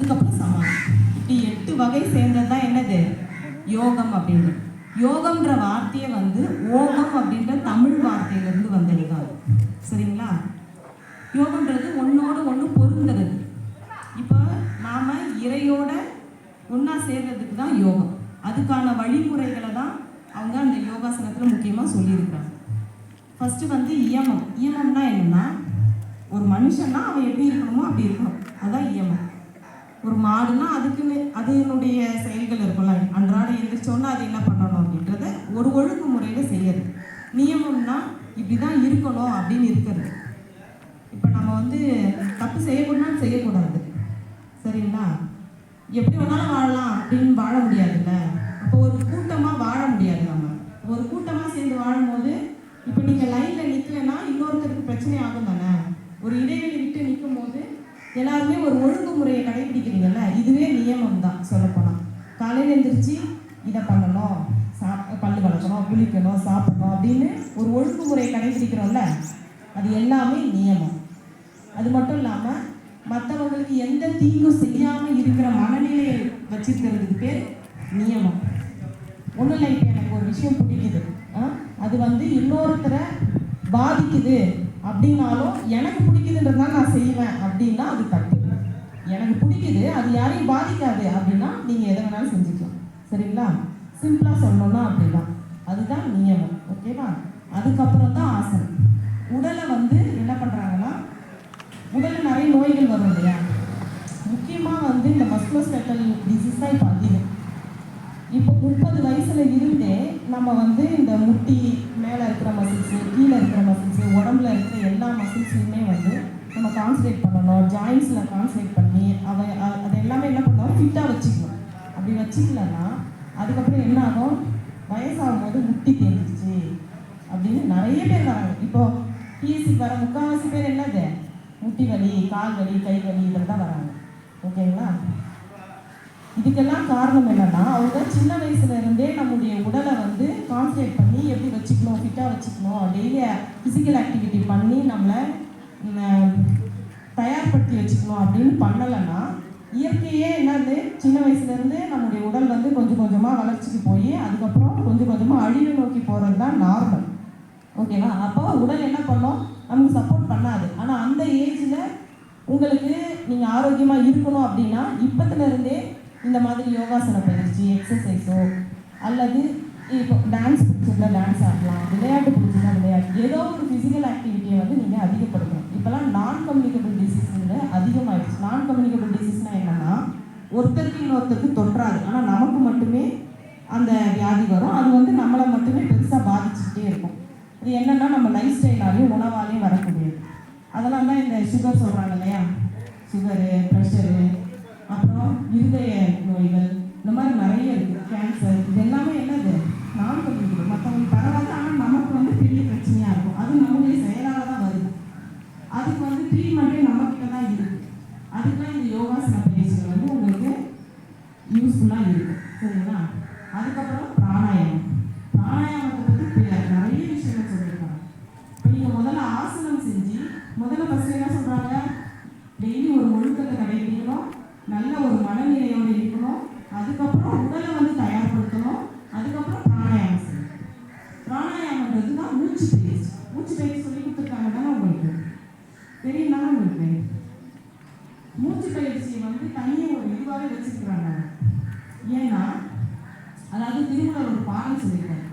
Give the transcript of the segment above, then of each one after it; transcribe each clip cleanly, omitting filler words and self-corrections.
அதுக்கப்புறம் சமாதி. இப்படி 8 வகை சேர்ந்தது தான் என்னது யோகம் அப்படின்னு. யோகம்ன்ற வார்த்தையை வந்து ஓகம் அப்படின்ற தமிழ் வார்த்தையிலேருந்து வந்ததுதான். சரிங்களா? யோகம்ன்றது ஒன்றோடு ஒன்று பொருந்துறது. இப்போ நாம் இறையோட ஒன்றா சேர்றதுக்கு தான் யோகம். அதுக்கான வழிமுறைகளை தான் அவங்க அந்த யோகாசனத்தில் முக்கியமாக சொல்லியிருக்கிறாங்க. ஃபஸ்ட்டு வந்து இயமம். இயமம்னா என்னென்னா, ஒரு மனுஷன்னா அவன் எப்படி இருக்கணுமோ அப்படி இருக்கணும், அதுதான் இயமம். ஒரு மாடுனா அதுக்குன்னு அதனுடைய செயல்கள் இருக்கும்ல, அன்றாட எழுந்திரிச்சோன்னா அது என்ன பண்ணணும் அப்படின்றத ஒரு ஒழுங்குமுறையில் செய்யறது. நியமம்னா இப்படி தான் இருக்கணும் அப்படின்னு இருக்கிறது. இப்போ நம்ம வந்து தப்பு செய்யக்கூடாதுன்னு செய்யக்கூடாது. சரிங்களா? எப்படி வேணாலும் வாழலாம் அப்படின்னு வாழ முடியாதுல்ல. அப்போ ஒரு கூட்டமாக வாழ முடியாது. நம்ம ஒரு கூட்டமாக சேர்ந்து வாழும்போது இப்போ நீங்கள் லைனில் நிற்கலைன்னா இன்னொருத்தருக்கு பிரச்சனை ஆகும் தானே. ஒரு இடைவெளி விட்டு நிற்கும் போது எல்லாருமே ஒரு ஒழுங்குமுறையை கடைபிடிக்கிறீங்கல்ல, இதுவே நியமம் தான் சொல்லப்போனால். காலையில் எழுந்திரிச்சு இதை பண்ணணும், பல்லு வளர்க்கணும், குளிக்கணும், சாப்பிடணும் அப்படின்னு ஒரு ஒழுங்குமுறையை கடைபிடிக்கிறோம்ல, அது எல்லாமே நியமம். அது மட்டும் இல்லாமல் மற்றவங்களுக்கு எந்த தீங்கும் செய்யாமல் இருக்கிற மனநிலையை வச்சிருக்கிறதுக்கு பேர் நியமம். ஒன்றும் இல்லை, இப்போ எனக்கு ஒரு விஷயம் பிடிக்குது, அது வந்து இன்னொருத்தரை பாதிக்குது அப்படின்னாலும் எனக்கு பிடிக்குதுன்றதுதான் நான் செய்வேன் அப்படின்னா அது தப்பு. எனக்கு பிடிக்குது, அது யாரையும் பாதிக்காது அப்படின்னா நீங்கள் எதை வேணாலும் செஞ்சுக்கலாம். சரிங்களா? சிம்பிளாக சொல்லணும்னா அப்படிதான். அதுதான் நியமம். ஓகேவா? அதுக்கப்புறம் தான் ஆசனம். உடலை வந்து என்ன பண்ணுறாங்கன்னா, உடலில் நிறைய நோய்கள் வரும் இல்லையா. முக்கியமாக வந்து இந்த மஸ்குலோஸ்கெலட்டல் டிசீஸ் தான் இப்போ அதிகம். இப்போ 30 வயசுல இருந்தே நம்ம வந்து இந்த முட்டி மேலே இருக்கிற மசில்ஸு, கீழே இருக்கிற மசில்ஸு, உடம்புல இருக்கிற எல்லா மசில்ஸுமே வந்து நம்ம கான்சன்ட்ரேட் பண்ணணும். ஜாயின்ஸில் கான்சன்ட்ரேட் பண்ணி அது எல்லாமே என்ன பண்ணணும், ஃபிட்டாக வச்சுக்கணும். அப்படி வச்சுக்கலன்னா அதுக்கப்புறம் என்ன ஆகும், வயசாகும் போது முட்டி தேஞ்சிச்சு அப்படின்னு நிறைய பேர் வராங்க. இப்போது பிஎஸ்சிக்கு வர முக்கால்வாசி பேர் என்னது, முட்டி வலி, கால் வலி, கை வலி இதில் தான் வராங்க. ஓகேங்களா? இதுக்கெல்லாம் காரணம் என்னன்னா, அவங்க சின்ன வயசுல இருந்தே நம்முடைய உடலை வந்து கான்சன்ட்ரேட் பண்ணி எப்படி வச்சுக்கணும், ஃபிட்டாக வச்சுக்கணும், டெய்லி ஃபிசிக்கல் ஆக்டிவிட்டி பண்ணி நம்மளை தயார்படுத்தி வச்சுக்கணும் அப்படின்னு பண்ணலைன்னா, இயற்கையே என்னது, சின்ன வயசுலேருந்து நம்முடைய உடல் வந்து கொஞ்சம் கொஞ்சமாக வளர்ச்சிக்கு போய் அதுக்கப்புறம் கொஞ்சம் கொஞ்சமாக அழிவு நோக்கி போகிறது தான் நார்மல். ஓகேவா? அப்போ உடல் என்ன பண்ணோம், நமக்கு சப்போர்ட் பண்ணாது. ஆனால் அந்த ஏஜில் உங்களுக்கு நீங்கள் ஆரோக்கியமாக இருக்கணும் அப்படின்னா இப்போத்துலேருந்தே இந்த மாதிரி யோகாசன பயிற்சி, எக்ஸசைஸோ அல்லது இப்போ டான்ஸ் பிடிச்சிருந்தா டான்ஸ் ஆடலாம், விளையாட்டு பிடிச்சிருந்தா விளையாட்டு, ஏதோ ஒரு ஃபிசிக்கல் ஆக்டிவிட்டியை வந்து நீங்கள் அதிகப்படுத்தணும். இப்போலாம் நான் கம்யூனிகபிள் டிசீஸ்ன்னு அதிகமாகிடுச்சு. நான் கம்யூனிகபிள் டிசீஸ்னால் என்னென்னா, ஒருத்தருக்கு இன்னொருத்தருக்கு தொற்றாது, ஆனால் நமக்கு மட்டுமே அந்த வியாதி வரும். அது வந்து நம்மளை மட்டுமே பெருசாக பாதிச்சுக்கிட்டே இருக்கும். இது என்னென்னா நம்ம லைஃப் ஸ்டைலாலையும் உணவாலையும் வரக்கூடியது. அதெல்லாம் தான் இந்த சுகர் சொல்கிறாங்க இல்லையா, சுகரு, ப்ரெஷரு, அப்புறம் இருதய நோய்கள், இந்த மாதிரி நிறைய இருக்குது, கேன்சர். இது எல்லாமே என்னது, நான் கம்யூனிகபிள். மற்றவங்களுக்கு பரவாது, ஆனால் நமக்கு வந்து பெரிய பிரச்சனையாக இருக்கும். அது நம்முடைய செயலால் தான் வருது. அதுக்கு வந்து ட்ரீட்மெண்ட்டே நம்மக்கிட்ட தான் இருக்குது. அதுக்கெலாம் இந்த யோகாசன பயிற்சிகள் வந்து உங்களுக்கு யூஸ்ஃபுல்லாக இருக்குது. சரிங்களா? அதுக்கப்புறம் பிராணாயாமம். பிராணாயாமத்தை பற்றி நிறைய விஷயங்கள் சொல்லியிருக்காங்க. இப்போ நீங்கள் முதல்ல ஆசனம் செஞ்சு முதல்ல ஃபஸ்ட்டு என்ன சொல்கிறாங்க, டெய்லி ஒரு ஒழுக்கத்தை கடைபிடிக்கணும், நல்ல ஒரு மனநிலையோடு இருக்கணும், அதுக்கப்புறம் உடலை வந்து தயார்படுத்தணும், அதுக்கப்புறம் பிராணாயாமம் செய்யணும். பிராணாயாமன்றது தான் மூச்சு பயிற்சி. மூச்சு பயிற்சி சொல்லி கொடுத்துருக்காங்க தானே உங்களுக்கு, தெரியும் தானே உங்களுக்கு. மூச்சு பயிற்சியை வந்து தனியாக ஒரு இதுவாகவே வச்சுருக்குறாங்க. ஏன்னா அதாவது திருமணம் ஒரு பாடம் சொல்லியிருக்காங்க,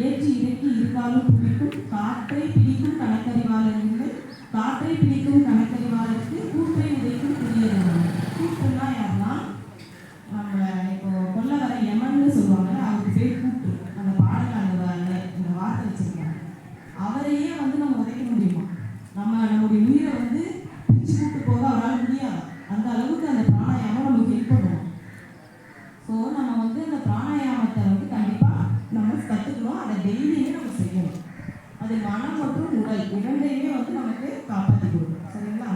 ஏற்றி இறக்கி இருக்காலும் பிடிக்கும் காற்றை பிடிக்கும் கணக்கறிவாளருக்கு, காற்றை பிடிக்கும் கணக்கறிவாளருக்கு கூற்றை உதைக்கும் புதியது. கூற்றுனா யாருன்னா, நம்ம இப்போ கொல்ல வர யமன்னு சொல்லுவாங்க, அவருக்கு பேர் கூற்று. அந்த பாடல் இந்த வார்த்தை வச்சிருக்காங்க. அவரையே வந்து நம்ம உதைக்க முடியுமா, நம்முடைய உயிரை வந்து பிடிச்சு கூட்டு போக அவரால் முடியாது. அந்த அளவுக்கு அந்த பிராணாயாமம் நமக்கு ஹெல்ப் பண்ணுவோம். ஸோ நம்ம வந்து அந்த பிராணாயாமத்தை வந்து கண்டிப்பாக நம்ம கற்றுக்கணும். அதை டெய்லியுமே நம்ம செய்யணும். அது மனம் மற்றும் உடல் இரண்டையுமே வந்து நமக்கு காப்பாற்றி கொடுக்கும். சரிங்களா?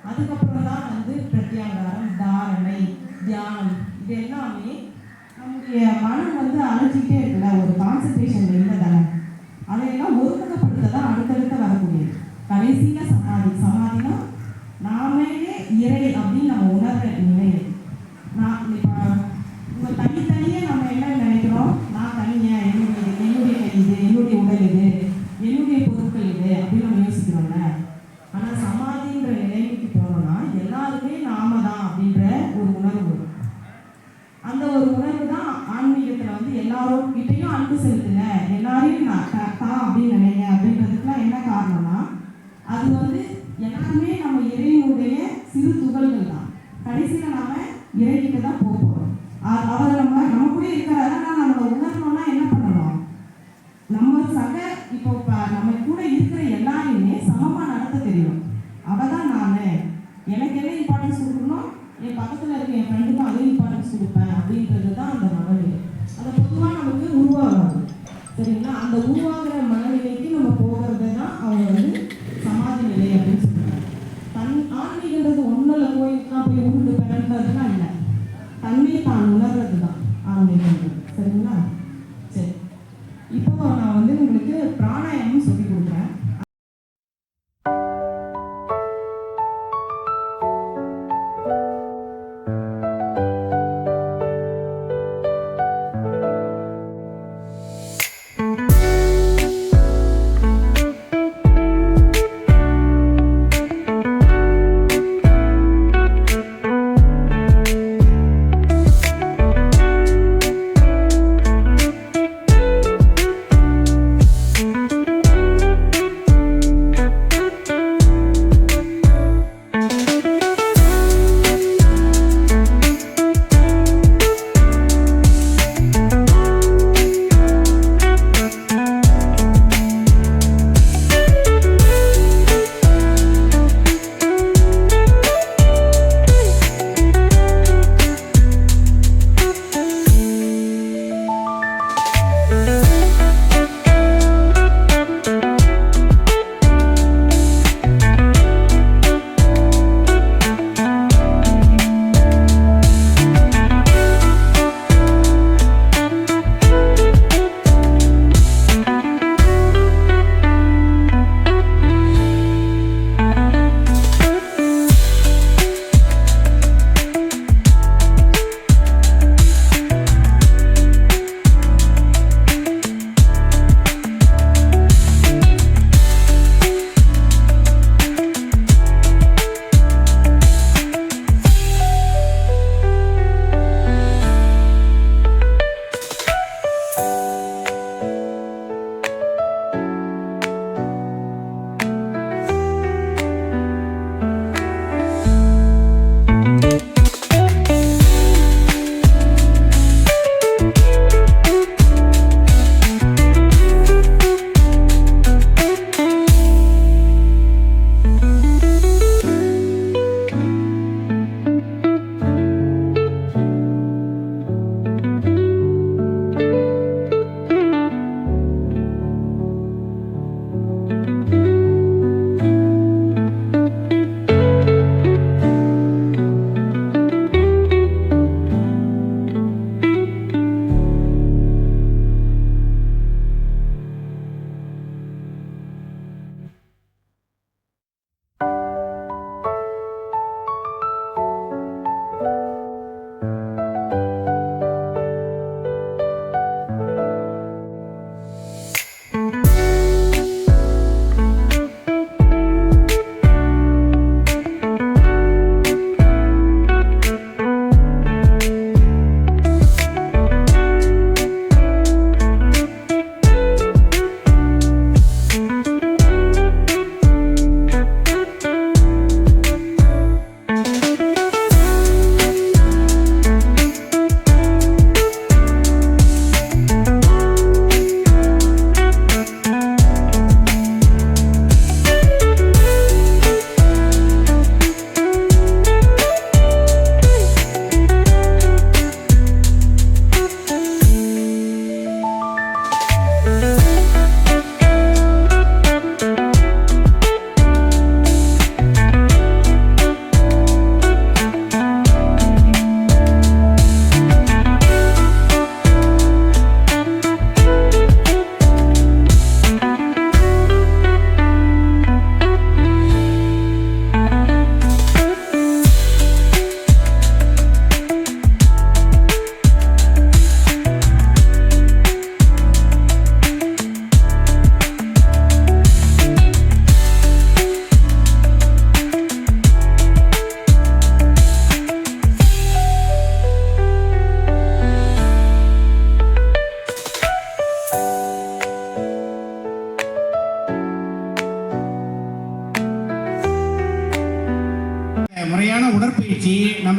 அதுக்கப்புறம் தான் வந்து பிரத்யாகாரம், தாரணை, தியானம், இது எல்லாமே நம்முடைய மனம் வந்து அழைச்சிக்கிட்டே இருக்குல்ல, ஒரு கான்சன்ட்ரேஷன் இல்லை தானே, அதையெல்லாம் ஒருமுகப்படுத்த தான் அடுத்தடுத்த வரக்கூடியது. கடைசியில் சமாதி. சமாதினா நாமே இறை அப்படின்னு நம்ம உணர்ற நிலை. கடைசியில் நாம இறைக்கிட்டு தான் போக போகிறோம். அவர் நம்ம கூட இருக்கிறாரு. ஆனால் நம்மளை உணரணும்னா என்ன பண்ணணும்? நம்ம சக இப்போ நம்ம கூட இருக்கிற எல்லாரையுமே சமமாக நடத்த தெரியும். அவள் தான் நான் எனக்கு என்ன இம்பார்ட்டன்ஸ் கொடுக்கணும், என் பக்கத்தில் இருக்க என் ஃப்ரெண்டுக்கும் அதே இம்பார்ட்டன்ஸ் கொடுப்பேன் அப்படின்றது தான் அந்த மனநிலை. அதை பொதுவாக நமக்கு உருவாகாது. சரிங்களா? அந்த உருவாகிற மனநிலைக்கு நம்ம போகிறது தான் அவங்க வந்து சமாதி நிலை அப்படின்னு சொல்கிறாங்க. ஆன்மீகன்றது ஒன்றில் கோயிலுக்குலாம் போய் உருண்டு பெறன்றதுலாம் இல்லை, தன்னை தான் உணர்றது தான் ஆன்மீகன்றது. சரிங்களா? சரி, இப்போ நான் வந்து உங்களுக்கு பிராணாயாமம் சொல்லி கொடுக்குறேன்.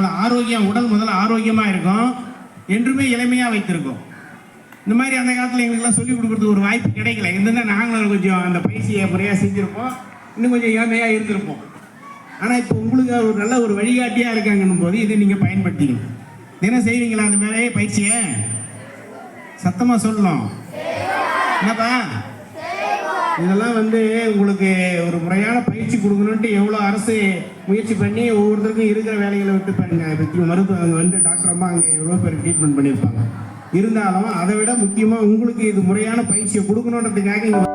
முதல்ல ஆரோக்கியம், உடல் முதல்ல ஆரோக்கியமாக இருக்கும், என்றுமே இளமையாக வைத்திருக்கும். இந்த மாதிரி அந்த காலத்தில் எங்களுக்கெல்லாம் சொல்லிக் கொடுக்குறதுக்கு ஒரு வாய்ப்பு கிடைக்கல. இருந்ததுன்னா நாங்களும் கொஞ்சம் அந்த பயிற்சியை முறையாக செஞ்சுருப்போம், இன்னும் கொஞ்சம் இளமையாக இருந்திருப்போம். ஆனால் இப்போ உங்களுக்கு ஒரு நல்ல ஒரு வழிகாட்டியாக இருக்காங்கன்னும் போது இதை நீங்கள் பயன்படுத்திக்கணும். தினம் செய்வீங்களா அந்த மாதிரி பயிற்சியை? சத்தமாக சொல்லணும். என்னப்பா இதெல்லாம் உங்களுக்கு ஒரு முறையான பயிற்சி கொடுக்கணுன்ட்டு எவ்வளோ அரசு முயற்சி பண்ணி ஒவ்வொருத்தருக்கும் இருக்கிற வேலைகளை விட்டு பாருங்க. மருத்துவம் அங்கே டாக்டர் அம்மா அங்கே எவ்வளோ பேர் ட்ரீட்மெண்ட் பண்ணியிருப்பாங்க. இருந்தாலும் அதை விட முக்கியமாக உங்களுக்கு இது முறையான பயிற்சியை கொடுக்கணுன்றதுக்காக